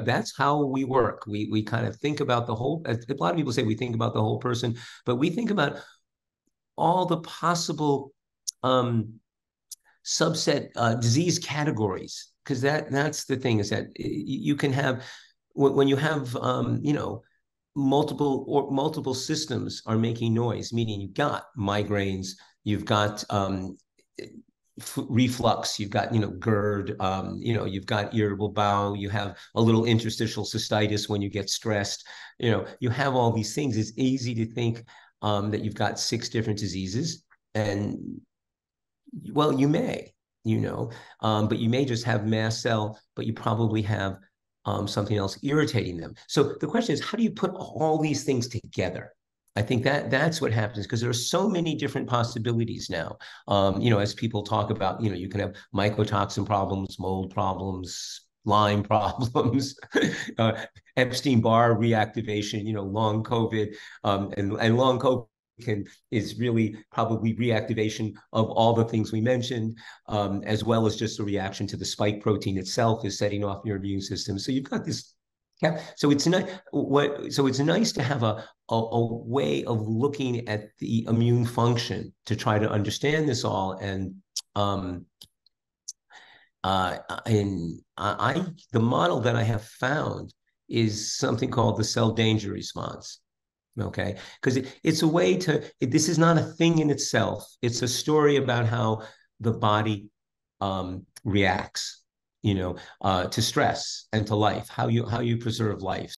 that's how we work. We kind of think about the whole, a lot of people say we think about the whole person, but we think about all the possible subset disease categories, because that's the thing, is that you can have, when you have multiple systems are making noise, meaning you've got migraines, you've got reflux, you've got GERD, you've got irritable bowel, you have a little interstitial cystitis when you get stressed, you have all these things. It's easy to think that you've got 6 different diseases, and well, you may, but you may just have mast cell, but you probably have something else irritating them. So the question is, how do you put all these things together? I think that's what happens, because there are so many different possibilities now. As people talk about, you can have mycotoxin problems, mold problems, Lyme problems, Epstein-Barr reactivation, long COVID, and long COVID is really probably reactivation of all the things we mentioned, as well as just a reaction to the spike protein itself is setting off your immune system. So you've got this. Yeah, so it's nice. So it's nice to have a way of looking at the immune function to try to understand this all. And the model that I have found is something called the cell danger response. Okay, because it's a way this is not a thing in itself. It's a story about how the body reacts, to stress and to life, how you preserve life.